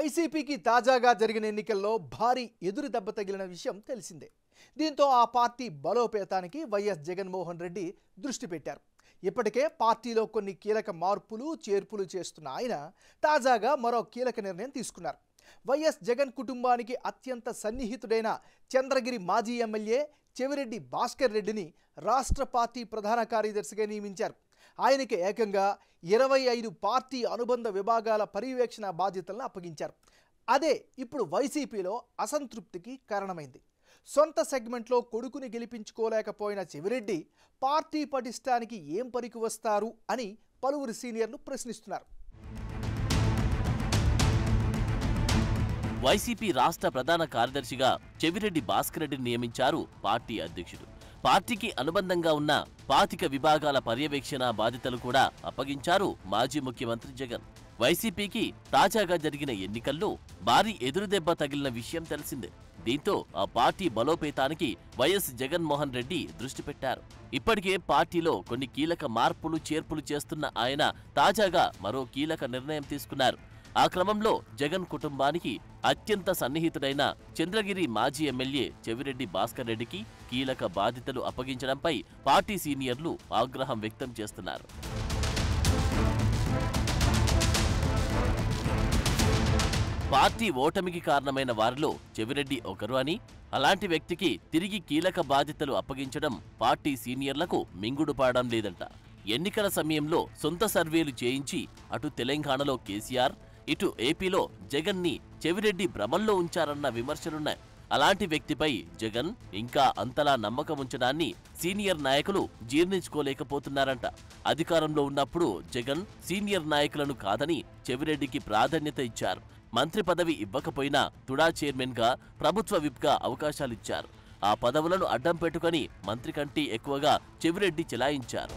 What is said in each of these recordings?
వైసీపీకి తాజాగా జరిగిన ఎన్నికల్లో భారీ ఎదురు దెబ్బ తగిలిన విషయం తెలిసిందే. దీంతో ఆ పార్టీ బలోపేతానికి వైఎస్ జగన్మోహన్ రెడ్డి దృష్టి పెట్టారు. ఇప్పటికే పార్టీలో కొన్ని కీలక మార్పులు చేర్పులు చేస్తున్న ఆయన తాజాగా మరో కీలక నిర్ణయం తీసుకున్నారు. వైఎస్ జగన్ కుటుంబానికి అత్యంత సన్నిహితుడైన చంద్రగిరి మాజీ ఎమ్మెల్యే చెవిరెడ్డి భాస్కర్ రెడ్డిని రాష్ట్ర పార్టీ ప్రధాన కార్యదర్శిగా నియమించారు. ఆయనకి ఏకంగా 25 పార్టీ అనుబంధ విభాగాల పర్యవేక్షణ బాధ్యతలను అప్పగించారు. అదే ఇప్పుడు వైసీపీలో అసంతృప్తికి కారణమైంది. సొంత సెగ్మెంట్లో కొడుకుని గెలిపించుకోలేకపోయిన చెవిరెడ్డి పార్టీ పటిష్టానికి ఏం పనికి వస్తారు అని పలువురు సీనియర్లు ప్రశ్నిస్తున్నారు. వైసీపీ రాష్ట్ర ప్రధాన కార్యదర్శిగా చెవిరెడ్డి భాస్కర్ రెడ్డిని నియమించారు పార్టీ అధ్యక్షుడు. పార్టీకి అనుబంధంగా ఉన్న 25 విభాగాల పర్యవేక్షణ బాధ్యతలు కూడా అప్పగించారు మాజీ ముఖ్యమంత్రి జగన్. వైసీపీకి తాజాగా జరిగిన ఎన్నికల్లో భారీ ఎదురుదెబ్బ తగిలిన విషయం తెలిసిందే. దీంతో ఆ పార్టీ బలోపేతానికి వైఎస్ జగన్మోహన్ రెడ్డి దృష్టి పెట్టారు. ఇప్పటికే పార్టీలో కొన్ని కీలక మార్పులు చేర్పులు చేస్తున్న ఆయన తాజాగా మరో కీలక నిర్ణయం తీసుకున్నారు. ఆ క్రమంలో జగన్ కుటుంబానికి అత్యంత సన్నిహితుడైన చంద్రగిరి మాజీ ఎమ్మెల్యే చెవిరెడ్డి భాస్కర్ రెడ్డికి కీలక బాధ్యతలు అప్పగించడంపై పార్టీ సీనియర్లు ఆగ్రహం వ్యక్తం చేస్తున్నారు. పార్టీ ఓటమికి కారణమైన వారిలో చెవిరెడ్డి ఒకరు అని, అలాంటి వ్యక్తికి తిరిగి కీలక బాధ్యతలు అప్పగించడం పార్టీ సీనియర్లకు మింగుడుపాడడం లేదంట. ఎన్నికల సమయంలో సొంత సర్వేలు చేయించి అటు తెలంగాణలో కేసీఆర్, ఇటు ఏపీలో జగన్ని చెవిరెడ్డి భ్రమంలో ఉంచారన్న విమర్శలున్నాయి. అలాంటి వ్యక్తిపై జగన్ ఇంకా అంతలా నమ్మకం ఉంచడాన్ని సీనియర్ నాయకులు జీర్ణించుకోలేకపోతున్నారంట. అధికారంలో ఉన్నప్పుడు జగన్ సీనియర్ నాయకులను కాదని చెవిరెడ్డికి ప్రాధాన్యత ఇచ్చారు. మంత్రి పదవి ఇవ్వకపోయినా తుడా చైర్మన్గా, ప్రభుత్వ విప్గా అవకాశాలిచ్చారు. ఆ పదవులను అడ్డం పెట్టుకుని మంత్రి కంటే ఎక్కువగా చెవిరెడ్డి చెలాయించారు.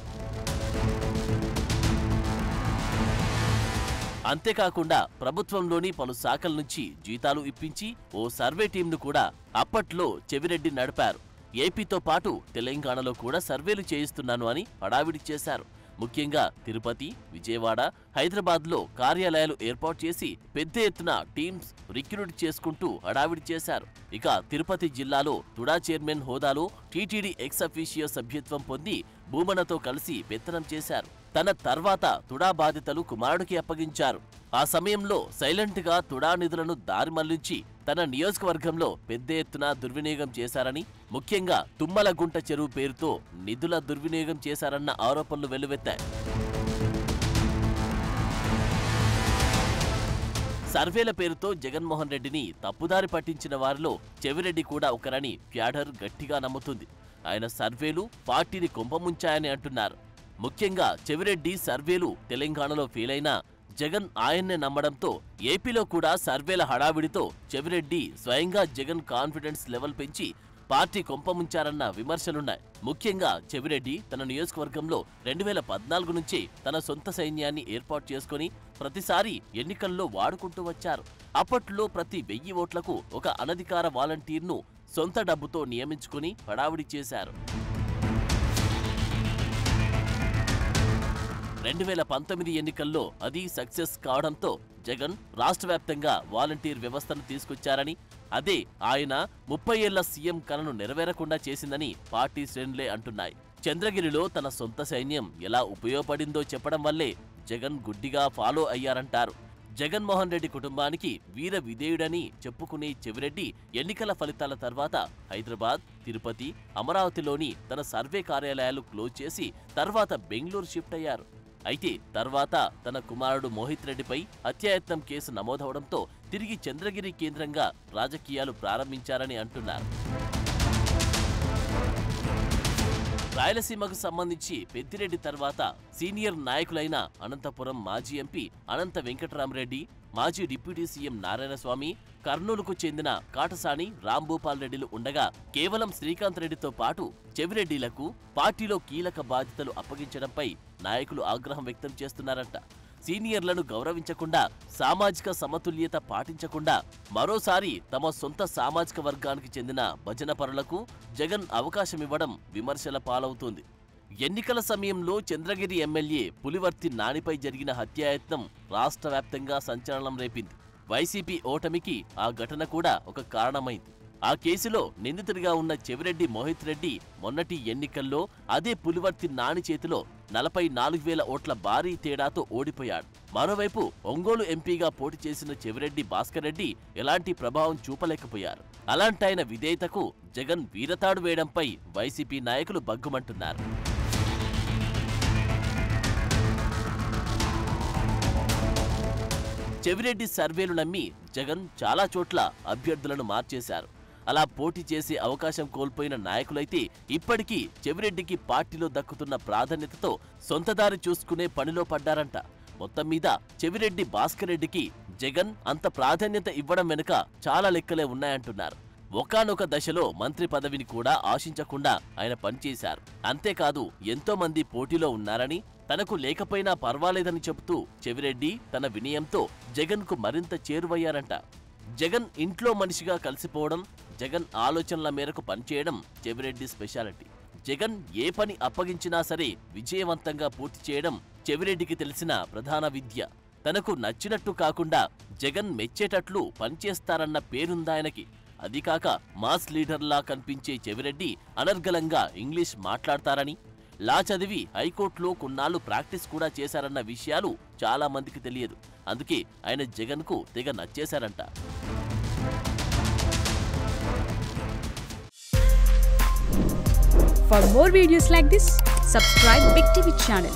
అంతేకాకుండా ప్రభుత్వంలోని పలు శాఖల నుంచి జీతాలు ఇప్పించి ఓ సర్వే టీంను కూడా అప్పట్లో చెవిరెడ్డి నడిపారు. ఏపీతో పాటు తెలంగాణలో కూడా సర్వేలు చేయిస్తున్నాను అని హడావిడి చేశారు. ముఖ్యంగా తిరుపతి, విజయవాడ, హైదరాబాద్లో కార్యాలయాలు ఏర్పాటు చేసి పెద్ద ఎత్తున టీమ్స్ రిక్రూట్ చేసుకుంటూ హడావిడి చేశారు. ఇక తిరుపతి జిల్లాలో తుడా చైర్మన్ హోదాలో టీటీడీ ఎక్స్ అఫీషియో సభ్యత్వం పొంది భూమనతో కలిసి పెత్తనం చేశారు. తన తర్వాత తుడా బాధ్యతలు కుమారుడికి అప్పగించారు. ఆ సమయంలో సైలెంట్గా తుడా నిధులను దారి మళ్లించి తన నియోజకవర్గంలో పెద్ద ఎత్తున దుర్వినియోగం చేశారని, ముఖ్యంగా తుమ్మలగుంట చెరువు పేరుతో నిధుల దుర్వినియోగం చేశారన్న ఆరోపణలు వెల్లువెత్తాయి. సర్వేల పేరుతో జగన్మోహన్ రెడ్డిని తప్పుదారి పట్టించిన వారిలో చెవిరెడ్డి కూడా ఒకరని ప్యాడర్ గట్టిగా నమ్ముతుంది. ఆయన సర్వేలు పార్టీని కొంపముంచాయని అంటున్నారు. ముఖ్యంగా చెవిరెడ్డి సర్వేలు తెలంగాణలో ఫెయిల్ అయినా జగన్ ఆయన్నే నమ్మడంతో ఏపీలో కూడా సర్వేల హడావిడితో చెవిరెడ్డి స్వయంగా జగన్ కాన్ఫిడెన్స్ లెవెల్ పెంచి పార్టీ కొంపముంచారన్న విమర్శలున్నాయి. ముఖ్యంగా చెవిరెడ్డి తన నియోజకవర్గంలో 2014 నుంచి తన సొంత సైన్యాన్ని ఏర్పాటు చేసుకుని ప్రతిసారి ఎన్నికల్లో వాడుకుంటూ వచ్చారు. అప్పట్లో ప్రతి 1000 ఓట్లకు ఒక అనధికార వాలంటీర్ను సొంత డబ్బుతో నియమించుకుని హడావిడి చేశారు. 2019 ఎన్నికల్లో అది సక్సెస్ కావడంతో జగన్ రాష్ట్ర వ్యాప్తంగా వాలంటీర్ వ్యవస్థను తీసుకొచ్చారని, అదే ఆయన 30 ఏళ్ల సీఎం కలను నెరవేరకుండా చేసిందని పార్టీ శ్రేణులే అంటున్నాయి. చంద్రగిరిలో తన సొంత సైన్యం ఎలా ఉపయోగపడిందో చెప్పడం వల్లే జగన్ గుడ్డిగా ఫాలో అయ్యారంటారు. జగన్మోహన్ రెడ్డి కుటుంబానికి వీర విధేయుడని చెప్పుకునే చెవిరెడ్డి ఎన్నికల ఫలితాల తర్వాత హైదరాబాద్, తిరుపతి, అమరావతిలోని తన సర్వే కార్యాలయాలు క్లోజ్ చేసి తర్వాత బెంగళూరు షిఫ్ట్ అయ్యారు. అయితే తర్వాత తన కుమారుడు మోహిత్ రెడ్డిపై హత్యాయత్నం కేసు నమోదవడంతో తిరిగి చంద్రగిరి కేంద్రంగా రాజకీయాలు ప్రారంభించారని అంటున్నారు. రాయలసీమకు సంబంధించి పెద్దిరెడ్డి తర్వాత సీనియర్ నాయకులైన అనంతపురం మాజీ ఎంపీ అనంత వెంకటరామరెడ్డి, మాజీ డిప్యూటీ సీఎం నారాయణస్వామి, కర్నూలుకు చెందిన కాటసాని రాంభూపాల్ రెడ్డిలు ఉండగా కేవలం శ్రీకాంత్ రెడ్డితో పాటు చెవిరెడ్డిలకు పార్టీలో కీలక బాధ్యతలు అప్పగించడంపై నాయకులు ఆగ్రహం వ్యక్తం చేస్తున్నారంట. సీనియర్లను గౌరవించకుండా, సామాజిక సమతుల్యత పాటించకుండా మరోసారి తమ సొంత సామాజిక వర్గానికి చెందిన భజన పరులకు జగన్ అవకాశమివ్వడం విమర్శల పాలవుతోంది. ఎన్నికల సమయంలో చంద్రగిరి ఎమ్మెల్యే పులివర్తి నానిపై జరిగిన హత్యాయత్నం రాష్ట్ర వ్యాప్తంగా సంచలనం రేపింది. వైసీపీ ఓటమికి ఆ ఘటన కూడా ఒక కారణమైంది. ఆ కేసులో నిందితుడిగా ఉన్న చెవిరెడ్డి మోహిత్ రెడ్డి మొన్నటి ఎన్నికల్లో అదే పులివర్తి నాని చేతిలో 44,000 ఓట్ల భారీ తేడాతో ఓడిపోయాడు. మరోవైపు ఒంగోలు ఎంపీగా పోటీ చేసిన చెవిరెడ్డి భాస్కర్ రెడ్డి ఎలాంటి ప్రభావం చూపలేకపోయారు. అలాంటైన విధేయతకు జగన్ వీరతాడు వేయడంపై వైసీపీ నాయకులు బగ్గుమంటున్నారు. చెవిరెడ్డి సర్వేలు నమ్మి జగన్ చాలా చోట్ల అభ్యర్థులను మార్చేశారు. అలా పోటీ చేసే అవకాశం కోల్పోయిన నాయకులైతే ఇప్పటికీ చెవిరెడ్డికి పార్టీలో దక్కుతున్న ప్రాధాన్యతతో సొంతదారి చూసుకునే పనిలో పడ్డారంట. మొత్తం మీద చెవిరెడ్డి భాస్కర్ రెడ్డికి జగన్ అంత ప్రాధాన్యత ఇవ్వడం వెనుక చాలా లెక్కలే ఉన్నాయంటున్నారు. ఒకానొక దశలో మంత్రి పదవిని కూడా ఆశించకుండా ఆయన పనిచేశారు. అంతేకాదు ఎంతో మంది పోటీలో ఉన్నారని, తనకు లేకపోయినా పర్వాలేదని చెబుతూ చెవిరెడ్డి తన వినయంతో జగన్కు మరింత చేరువయ్యారంట. జగన్ ఇంట్లో మనిషిగా కలిసిపోవడం, జగన్ ఆలోచనల మేరకు పనిచేయడం చెవిరెడ్డి స్పెషాలిటీ. జగన్ ఏ పని అప్పగించినా సరే విజయవంతంగా పూర్తి చేయడం చెవిరెడ్డికి తెలిసిన ప్రధాన విద్య. తనకు నచ్చినట్టు కాకుండా జగన్ మెచ్చేటట్లు పనిచేస్తారన్న పేరుందాయనకి. అది కాక మాస్ లీడర్లా కనిపించే చెవిరెడ్డి అనర్గళంగా ఇంగ్లీష్ మాట్లాడతారని, లా చదివి హైకోర్టులో కొన్నాళ్లు ప్రాక్టీస్ కూడా చేశారన్న విషయాలు చాలా మందికి తెలియదు. అందుకే ఆయన జగన్కు తెగ నచ్చేశారంట. For more videos like this, subscribe Big TV channel.